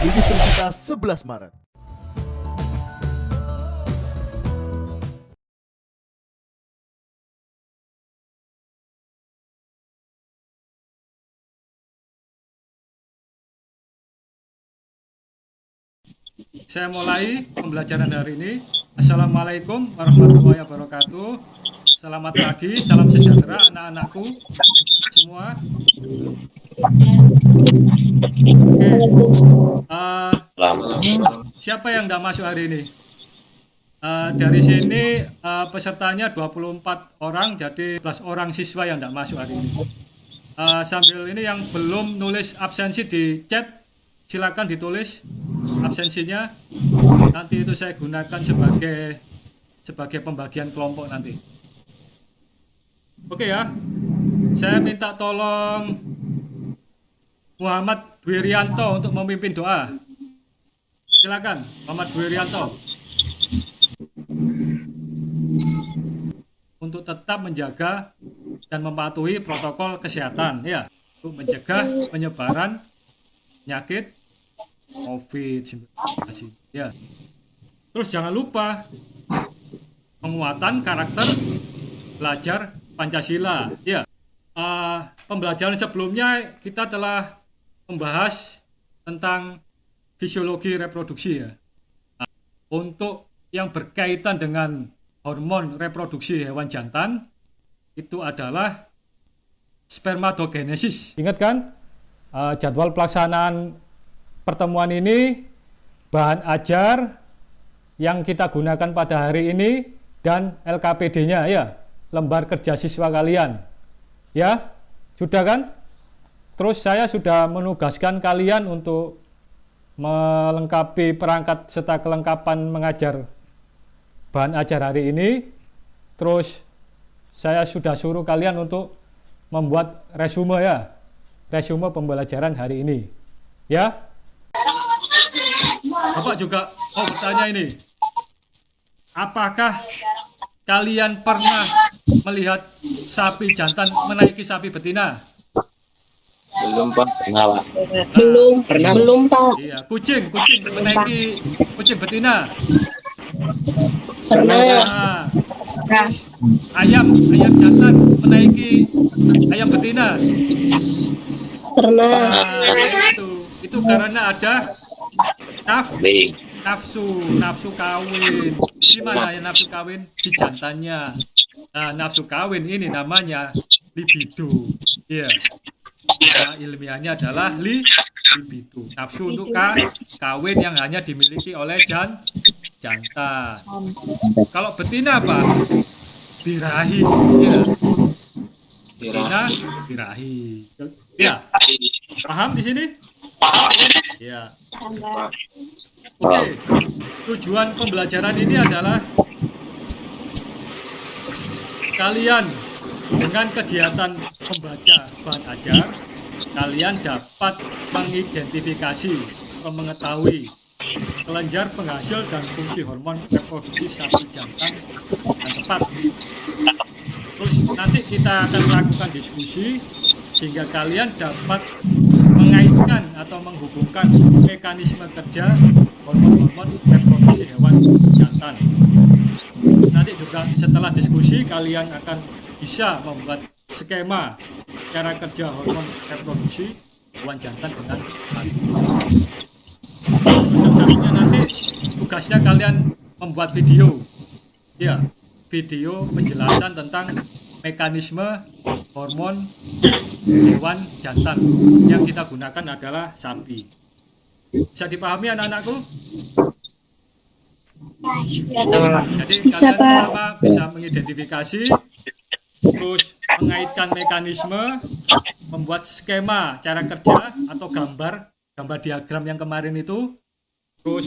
Universitas 11 Maret. Saya mulai pembelajaran hari ini. Assalamualaikum warahmatullahi wabarakatuh. Selamat pagi, salam sejahtera anak-anakku semua. Oke, siapa yang tidak masuk hari ini? Dari sini pesertanya 24 orang, jadi 11 orang siswa yang tidak masuk hari ini. Sambil ini yang belum nulis absensi di chat, silakan ditulis absensinya. Nanti itu saya gunakan sebagai pembagian kelompok nanti. Oke ya, saya minta tolong Muhammad Dwirianto untuk memimpin doa. Silakan, Muhammad Dwirianto. Untuk tetap menjaga dan mematuhi protokol kesehatan, ya, untuk mencegah penyebaran penyakit COVID-19. Ya. Terus jangan lupa penguatan karakter belajar Pancasila. Ya. Pembelajaran sebelumnya kita telah membahas tentang fisiologi reproduksi, ya. Untuk yang berkaitan dengan hormon reproduksi hewan jantan itu adalah spermatogenesis. Ingat kan? Jadwal pelaksanaan pertemuan ini, bahan ajar yang kita gunakan pada hari ini, dan LKPD-nya, ya, lembar kerja siswa kalian. Ya, sudah kan? Terus saya sudah menugaskan kalian untuk melengkapi perangkat serta kelengkapan mengajar bahan ajar hari ini. Terus saya sudah suruh kalian untuk membuat resume, ya, resume pembelajaran hari ini, ya. Bapak juga mau bertanya ini, apakah kalian pernah melihat sapi jantan menaiki sapi betina? Belum, Pak. Pernah, Pak. Belum, Pak. Iya, kucing menaiki kucing betina. Pernah. Nah, terus ayam jantan menaiki ayam betina. Pernah. Nah, itu karena ada nafsu kawin. Gimana ya nafsu kawin si jantannya? Nah, nafsu kawin ini namanya libido. Iya. Nah, ilmiahnya adalah libido. Nafsu untuk kawin yang hanya dimiliki oleh jantan. Kalau betina apa? Birahi. Ya. Betina birahi. Ya. Paham di sini? Ya. Oke. Tujuan pembelajaran ini adalah kalian dengan kegiatan membaca bahan ajar, kalian dapat mengidentifikasi atau mengetahui kelenjar penghasil dan fungsi hormon reproduksi sapi jantan yang tepat. Terus nanti kita akan melakukan diskusi sehingga kalian dapat mengaitkan atau menghubungkan mekanisme kerja hormon-hormon reproduksi hewan jantan. Terus nanti juga setelah diskusi kalian akan bisa membuat skema cara kerja hormon reproduksi hewan jantan dengan baik. Selanjutnya nanti tugasnya kalian membuat video, ya, video penjelasan tentang mekanisme hormon hewan jantan yang kita gunakan adalah sapi. Bisa dipahami anak-anakku? Jadi kalian pertama bisa mengidentifikasi, terus mengaitkan mekanisme, membuat skema cara kerja atau gambar diagram yang kemarin itu. Terus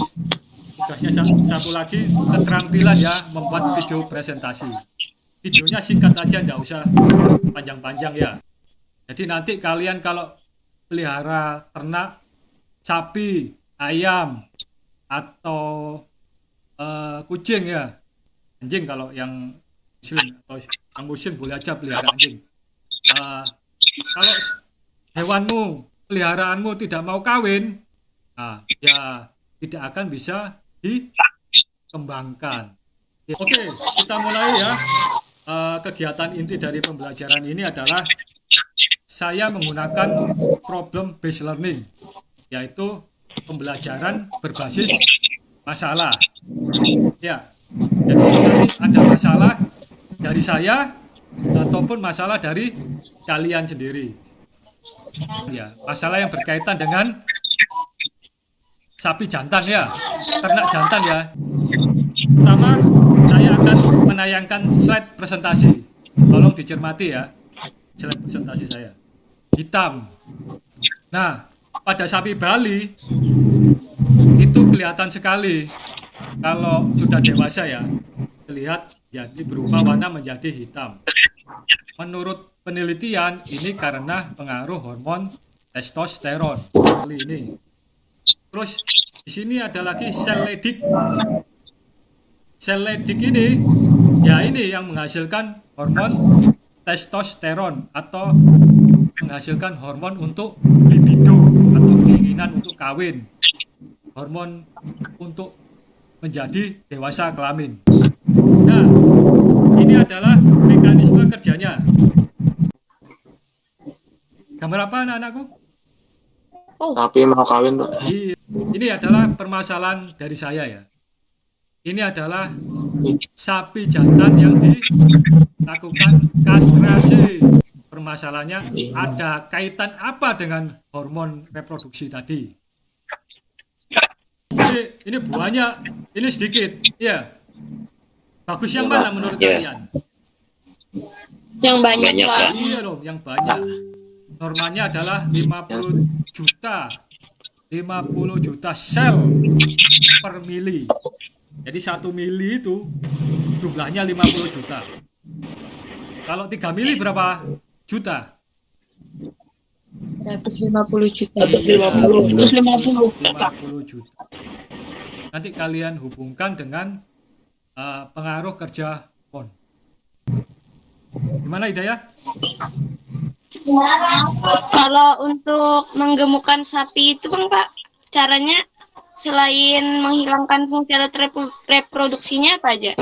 tugasnya satu lagi keterampilan, ya, membuat video presentasi. Videonya singkat aja, enggak usah panjang-panjang, ya. Jadi nanti kalian kalau pelihara ternak sapi, ayam atau kucing, ya, anjing kalau yang muslim, atau yang muslim boleh aja pelihara anjing. Kalau hewanmu, peliharaanmu tidak mau kawin, Nah, ya tidak akan bisa dikembangkan. Oke, kita mulai ya. Kegiatan inti dari pembelajaran ini adalah saya menggunakan problem based learning, yaitu pembelajaran berbasis masalah. Ya, jadi nanti ada masalah dari saya ataupun masalah dari kalian sendiri. Ya, masalah yang berkaitan dengan sapi jantan ya, ternak jantan ya. Pertama, saya akan menayangkan slide presentasi. Tolong dicermati ya, slide presentasi saya. Hitam. Nah, pada sapi Bali itu kelihatan sekali kalau sudah dewasa ya, terlihat jadi berubah warna menjadi hitam. Menurut penelitian ini karena pengaruh hormon testosteron. Kali ini. Terus di sini ada lagi sel ledik. Sel ledik ini ya ini yang menghasilkan hormon testosteron atau menghasilkan hormon untuk libido atau keinginan untuk kawin. Hormon untuk menjadi dewasa kelamin. Nah, ini adalah mekanisme kerjanya. Gambar apa anak-anakku? Sapi mau kawin, Pak. Ini adalah permasalahan dari saya ya. Ini adalah sapi jantan yang dilakukan kastrasi. Permasalahannya ada kaitan apa dengan hormon reproduksi tadi? Ini banyak, ini sedikit. Ya. Bagus yang mana menurut kalian? Yang banyak, Pak. Iya dong, yang banyak. Normanya adalah 50 juta. 50 juta sel per mili. Jadi 1 mili itu jumlahnya 50 juta. Kalau 3 mili berapa juta? 150 juta. 50 juta. Nanti kalian hubungkan dengan pengaruh kerja hormon. Gimana Hidayah? Kalau untuk menggemukkan sapi itu Bang Pak, caranya selain menghilangkan fungsi alat reproduksinya apa aja?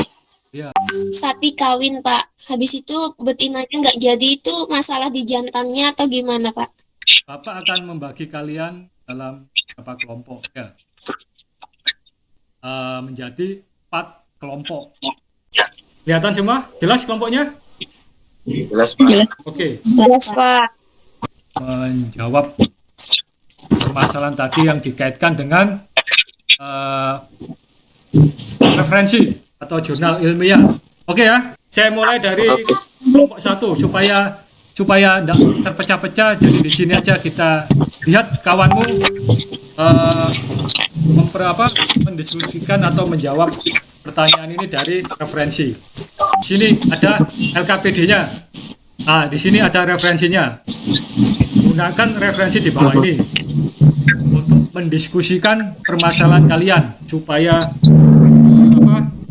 Ya. Sapi kawin Pak, habis itu betinanya nggak jadi, itu masalah di jantannya atau gimana Pak? Bapak akan membagi kalian dalam beberapa kelompok ya. Menjadi 4 kelompok. Kelihatan semua? Jelas kelompoknya? Jelas, Pak. Oke. Jelas Pak. Menjawab permasalahan tadi yang dikaitkan dengan referensi atau jurnal ilmiah. Oke ya, saya mulai dari kelompok 1 supaya tidak terpecah-pecah. Jadi di sini aja kita lihat kawanmu mendiskusikan atau menjawab pertanyaan ini dari referensi. Di sini ada LKPD-nya. Di sini ada referensinya. Gunakan referensi di bawah ini untuk mendiskusikan permasalahan kalian supaya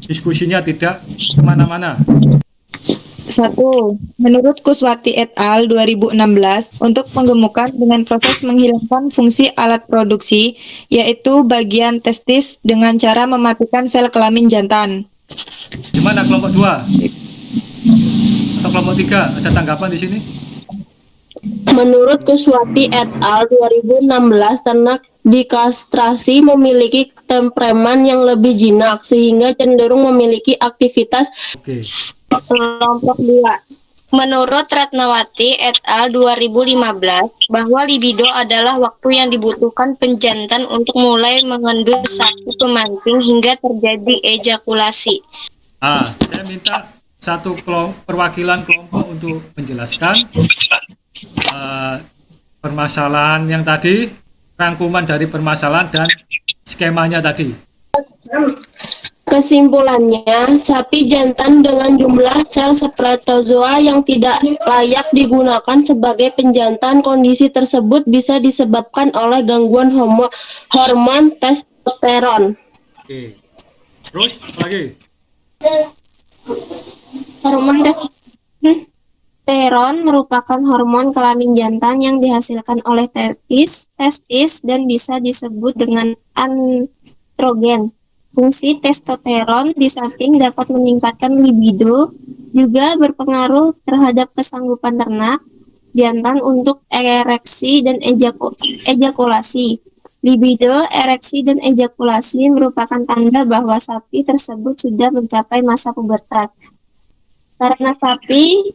diskusinya tidak kemana-mana. 1. Menurut Kuswati et al. 2016, untuk penggemukan dengan proses menghilangkan fungsi alat produksi, yaitu bagian testis dengan cara mematikan sel kelamin jantan. Gimana kelompok 2? Atau kelompok 3? Ada tanggapan di sini? Menurut Kuswati et al. 2016, ternak dikastrasi memiliki temperamen yang lebih jinak sehingga cenderung memiliki aktivitas. Oke. Kelompok 2. Menurut Ratnawati et al. 2015, bahwa libido adalah waktu yang dibutuhkan penjantan untuk mulai mengendus sapi pemancing hingga terjadi ejakulasi. Saya minta satu perwakilan kelompok untuk menjelaskan permasalahan yang tadi, rangkuman dari permasalahan dan skemanya tadi. Kesimpulannya, sapi jantan dengan jumlah sel spermatozoa yang tidak layak digunakan sebagai penjantan, kondisi tersebut bisa disebabkan oleh gangguan hormon testosteron. Oke. Terus apa lagi? Testosteron merupakan hormon kelamin jantan yang dihasilkan oleh testis dan bisa disebut dengan androgen. Fungsi testosteron di samping dapat meningkatkan libido, juga berpengaruh terhadap kesanggupan ternak jantan untuk ereksi dan ejakulasi. Libido, ereksi, dan ejakulasi merupakan tanda bahwa sapi tersebut sudah mencapai masa pubertas. Karena sapi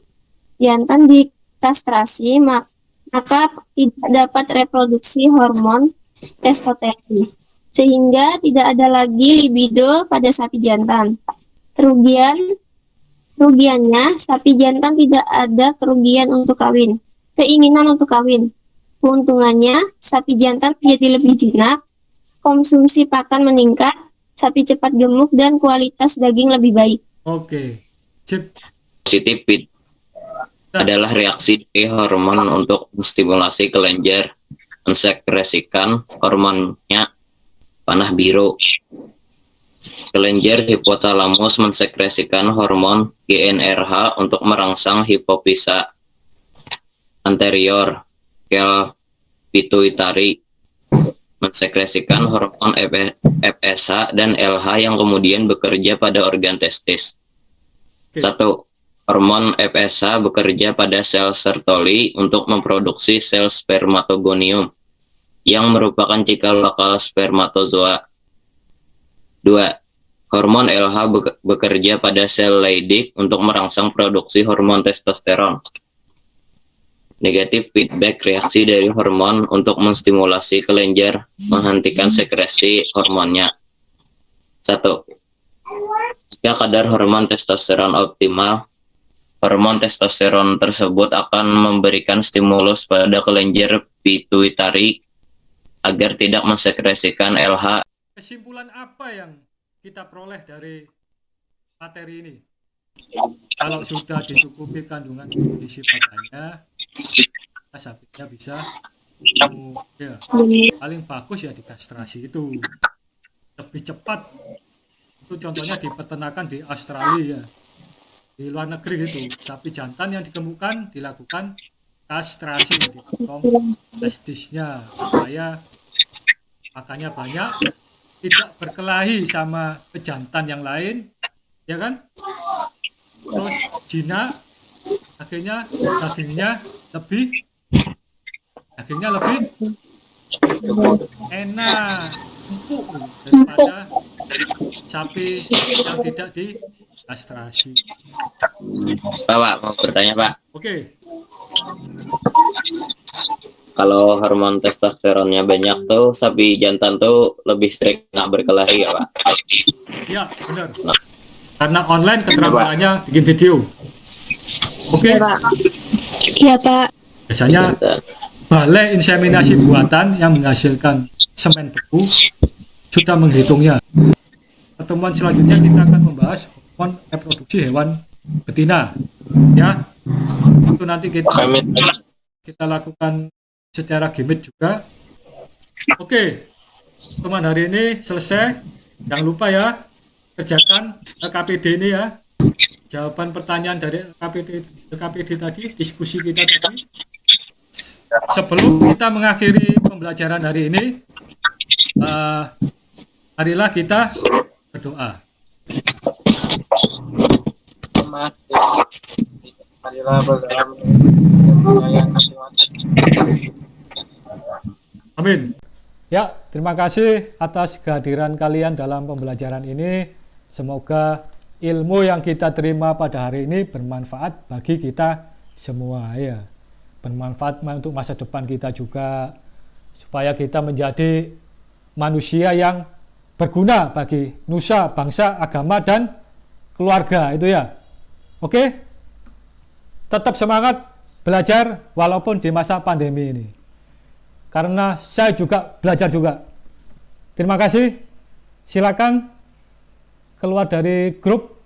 jantan dikastrasi, maka tidak dapat reproduksi hormon testosteron, sehingga tidak ada lagi libido pada sapi jantan. Kerugiannya, sapi jantan tidak ada keinginan untuk kawin. Keuntungannya, sapi jantan menjadi lebih jinak, konsumsi pakan meningkat, sapi cepat gemuk, dan kualitas daging lebih baik. Oke. Sip. Positif feed adalah reaksi dari hormon untuk menstimulasi kelenjar mensekresikan hormonnya panah biru. Kelenjar hipotalamus mensekresikan hormon GnRH untuk merangsang hipofisa anterior pituitari mensekresikan hormon FSH dan LH yang kemudian bekerja pada organ testis. 1. Hormon FSH bekerja pada sel Sertoli untuk memproduksi sel spermatogonium yang merupakan cikal bakal spermatozoa. 2. Hormon LH bekerja pada sel Leydig untuk merangsang produksi hormon testosteron. Negatif feedback reaksi dari hormon untuk menstimulasi kelenjar menghentikan sekresi hormonnya. 1. Jika kadar hormon testosteron optimal, hormon testosteron tersebut akan memberikan stimulus pada kelenjar pituitari agar tidak mensekresikan LH. Kesimpulan apa yang kita peroleh dari materi ini? Kalau sudah dicukupi kandungan gizi padanya, sapinya bisa ya, paling bagus ya dikastrasi itu lebih cepat. Itu contohnya di peternakan di Australia, di luar negeri itu sapi jantan yang digemukkan dilakukan kastrasi, dipotong testisnya supaya makannya banyak, tidak berkelahi sama pejantan yang lain, ya kan? Terus jinak, akhirnya dagingnya lebih enak, empuk daripada sapi yang tidak dikastrasi. Pak, mau bertanya Pak. Oke. Kalau hormon testosteronnya banyak tuh sapi jantan tuh lebih sering nggak berkelahi ya Pak? Ya benar. Karena online keterampilannya bikin video. Oke. Iya, Pak. Biasanya balai inseminasi buatan yang menghasilkan semen beku sudah menghitungnya. Pertemuan selanjutnya kita akan membahas hormon reproduksi hewan betina. Ya. Itu nanti kita lakukan secara gimmick juga. Oke. Teman hari ini selesai. Jangan lupa ya, kerjakan KPD ini ya. Jawaban pertanyaan dari KPD tadi, diskusi kita tadi. Sebelum kita mengakhiri pembelajaran hari ini, marilah kita berdoa. Amin. Ya, terima kasih atas kehadiran kalian dalam pembelajaran ini. Semoga ilmu yang kita terima pada hari ini bermanfaat bagi kita semua ya. Bermanfaat untuk masa depan kita juga, supaya kita menjadi manusia yang berguna bagi nusa, bangsa, agama, dan keluarga itu ya. Oke? Tetap semangat belajar walaupun di masa pandemi ini. Karena saya juga belajar juga. Terima kasih. Silakan keluar dari grup